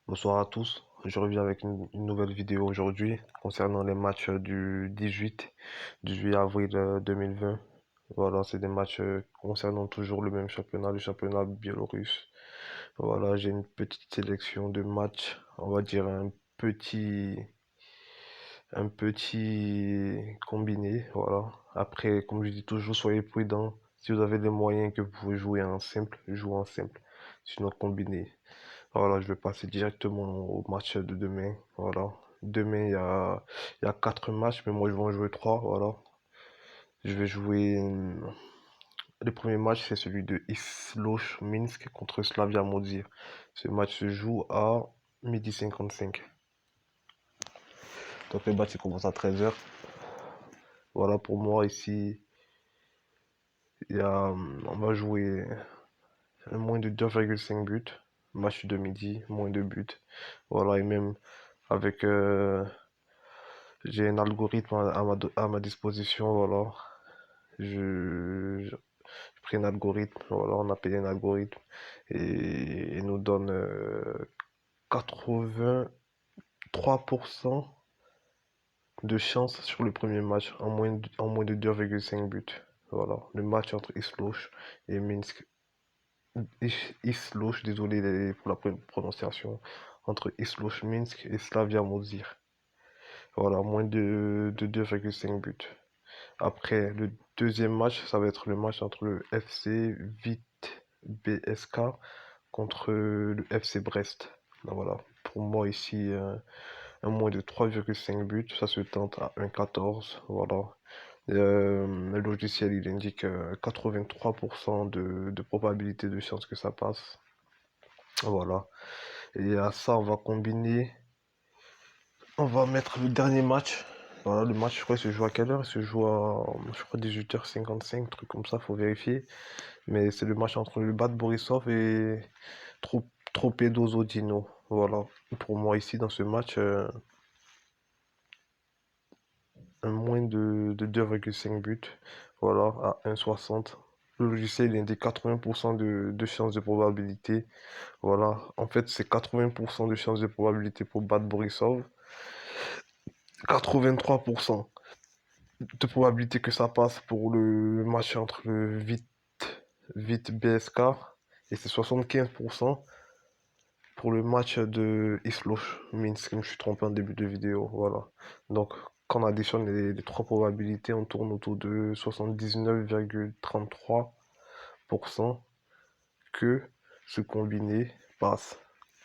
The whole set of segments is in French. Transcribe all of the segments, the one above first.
Bonsoir à tous, je reviens avec une nouvelle vidéo aujourd'hui concernant les matchs du 18 avril 2020. Voilà, c'est des matchs concernant toujours le même championnat, le championnat biélorusse. Voilà, j'ai une petite sélection de matchs, on va dire un petit combiné. Voilà. Après, comme je dis toujours, soyez prudents. Si vous avez les moyens que vous pouvez jouer en simple, jouez en simple. Sinon, combiné. Voilà, je vais passer directement au match de demain. Voilà. Demain, il y a quatre matchs, mais moi, je vais en jouer trois. Voilà. Je vais jouer. Le premier match, c'est celui de Isloch Minsk contre Slavia Modzir. Ce match se joue à 12h55. Donc, le match il commence à 13h. Voilà, pour moi, ici, on va jouer un moins de 2,5 buts. Match de midi, moins de buts. Voilà, et même avec. J'ai un algorithme à ma disposition, voilà. J'ai pris un algorithme, voilà, on a payé un algorithme et il nous donne 83% de chance sur le premier match en moins de 2,5 buts. Voilà, le match entre Isloch et Minsk. Isloch, désolé pour la prononciation, entre Isloch Minsk et Slavia Mozir. Voilà, moins de 2,5 buts. Après, le deuxième match, ça va être le match entre le FC Vite BSK contre le FC Brest. Donc voilà, pour moi ici, un moins de 3,5 buts, ça se tente à 1,14. Voilà. Le logiciel, il indique 83% de probabilité de chance que ça passe. Voilà. Et à ça, on va mettre le dernier match. Voilà, le match, je crois, il se joue à quelle heure? Il se joue à, je crois, 18h55, truc comme ça, faut vérifier. Mais c'est le match entre le Bad Borisov et Tropedo Zodino. Voilà. Pour moi, ici, dans ce match, un moins de 2,5 buts. Voilà, à 1,60. Le logiciel, il indique 80% de chances de probabilité. Voilà. En fait, c'est 80% de chances de probabilité pour Bad Borisov. 83% de probabilité que ça passe pour le match entre le Vite BSK et c'est 75% pour le match de Isloch Minsk. Je me suis trompé en début de vidéo. Voilà. Donc, quand on additionne les trois probabilités, on tourne autour de 79,33% que ce combiné passe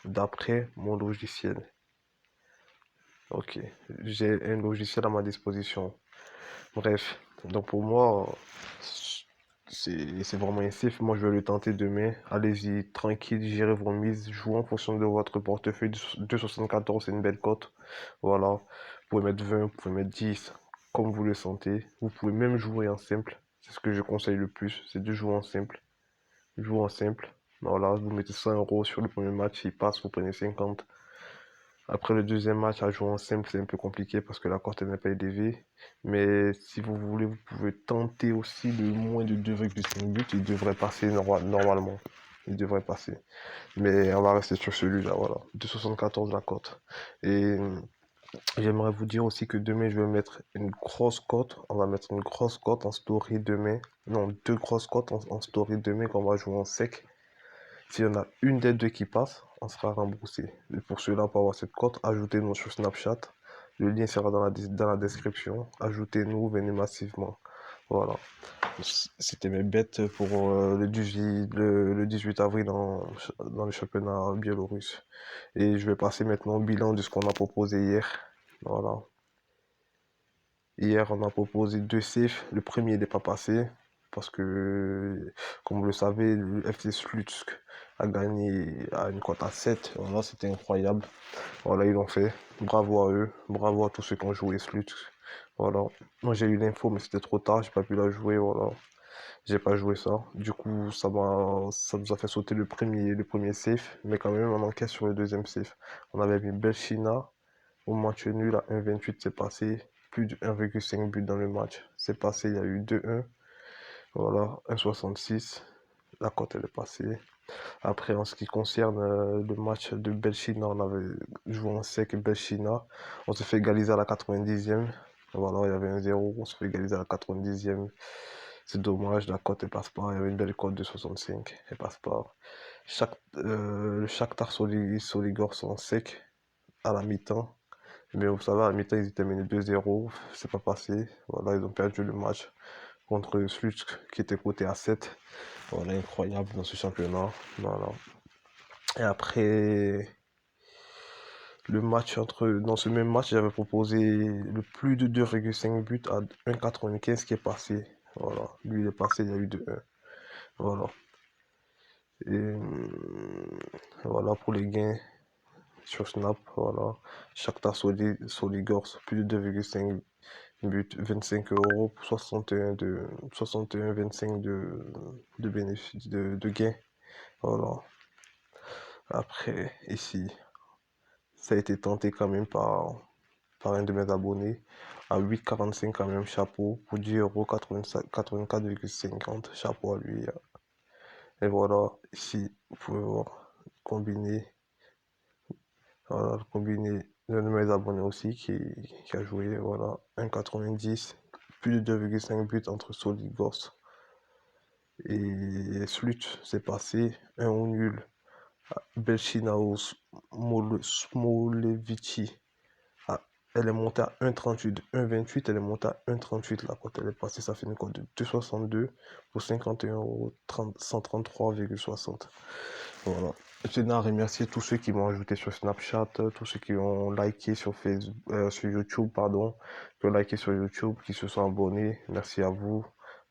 d'après mon logiciel. Ok, j'ai un logiciel à ma disposition. Bref, donc pour moi, c'est vraiment un safe. Moi, je vais le tenter demain. Allez-y, tranquille, gérez vos mises. Jouez en fonction de votre portefeuille. 2,74, c'est une belle cote. Voilà. Vous pouvez mettre 20, vous pouvez mettre 10, comme vous le sentez. Vous pouvez même jouer en simple. C'est ce que je conseille le plus, c'est de jouer en simple. Jouer en simple. Voilà, vous mettez 100 euros sur le premier match, il passe, vous prenez 50. Après le deuxième match, à jouer en simple, c'est un peu compliqué parce que la cote n'est pas élevée. Mais si vous voulez, vous pouvez tenter aussi de moins de 2,5 buts. Il devrait passer normalement. Il devrait passer. Mais on va rester sur celui-là, voilà. 2,74 la cote. Et j'aimerais vous dire aussi que demain, je vais mettre une grosse cote. On va mettre une grosse cote en story demain. Non, deux grosses cotes en story demain qu'on va jouer en sec. S'il y en a une des deux qui passe, on sera remboursé. Et pour cela, pour avoir cette cote, ajoutez-nous sur Snapchat. Le lien sera dans la description. Ajoutez-nous, venez massivement. Voilà. C'était mes bêtes pour le 18 avril dans le championnat biélorusse. Et je vais passer maintenant au bilan de ce qu'on a proposé hier. Voilà. Hier, on a proposé deux safes. Le premier n'est pas passé parce que, comme vous le savez, le FC Slutsk a gagné à une cote à 7. Voilà, c'était incroyable. Voilà, ils l'ont fait. Bravo à eux. Bravo à tous ceux qui ont joué Slutsk. Voilà. Moi, j'ai eu l'info, mais c'était trop tard. J'ai pas pu la jouer. Voilà. J'ai pas joué ça. Du coup, ça nous a fait sauter le premier safe. Mais quand même, on enquête sur le deuxième safe. On avait mis Belchina au match nul à 1,28, c'est passé. Plus de 1,5 but dans le match. C'est passé, il y a eu 2-1. Voilà, 1,66. La cote, elle est passée. Après, en ce qui concerne le match de Belchina, on avait joué en sec Belchina. On s'est fait égaliser à la 90e. Voilà, il y avait 1-0. On s'est fait égaliser à la 90e. C'est dommage, la cote ne passe pas. Il y avait une belle cote de 65. Elle passe pas. Le Shakhtar Soligorsk en sec à la mi-temps. Mais vous savez, à la mi-temps, ils étaient menés 2-0. C'est pas passé. Voilà, ils ont perdu le match contre Sluch qui était coté à 7. Voilà, incroyable dans ce championnat. Voilà. Et après dans ce même match, j'avais proposé le plus de 2,5 buts à 1,95 qui est passé. Voilà, lui il est passé, il y a eu de 1. Voilà. Et voilà pour les gains sur Snap. Voilà. Shakhtar Soligorsk, plus de 2,5 buts, 25 euros pour 61,25 de bénéfice, de gains. Voilà. Après, ici, ça a été tenté quand même par un de mes abonnés à 8,45 quand même, chapeau, pour 10 € 84,50, chapeau à lui. Et voilà, ici, vous pouvez voir, combiné, voilà, le combiné d'un de mes abonnés aussi qui a joué, voilà, 1,90, plus de 2,5 buts entre Soligorsk et Slut, c'est passé, un au nul, Belchinaos Smolevici. Ah, elle est montée à 1,38, 1,28, elle est montée à 1,38 là quand elle est passée, ça fait une cote de 2,62 pour 51 € 133,60. Voilà. Je tenais à remercier tous ceux qui m'ont ajouté sur Snapchat, tous ceux qui ont liké sur Facebook, sur YouTube, pardon, qui ont liké sur YouTube, qui se sont abonnés. Merci à vous.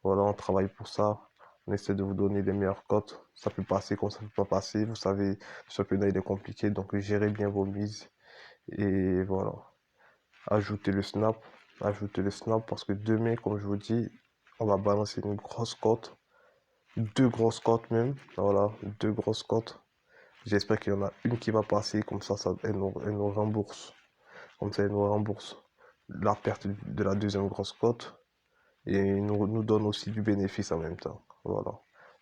Voilà, on travaille pour ça. On essaie de vous donner les meilleures cotes. Ça peut passer comme ça peut pas passer. Vous savez, le championnat il est compliqué, donc gérez bien vos mises. Et voilà. Ajoutez le snap. Ajoutez le snap parce que demain, comme je vous dis, on va balancer une grosse cote. Deux grosses cotes même. Voilà, deux grosses cotes. J'espère qu'il y en a une qui va passer. Comme ça, elle nous rembourse. Comme ça, elle nous rembourse la perte de la deuxième grosse cote. Et nous donne aussi du bénéfice en même temps. Voilà.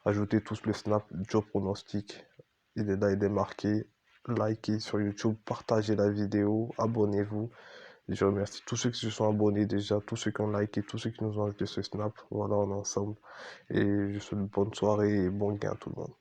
Ajoutez tous le snap. Joe Pronostic. Il est là, il est marqué. Likez sur YouTube. Partagez la vidéo. Abonnez-vous. Je remercie tous ceux qui se sont abonnés déjà, tous ceux qui ont liké, tous ceux qui nous ont ajouté ce snap. Voilà, on est ensemble. Et je vous souhaite une bonne soirée et bon gain à tout le monde.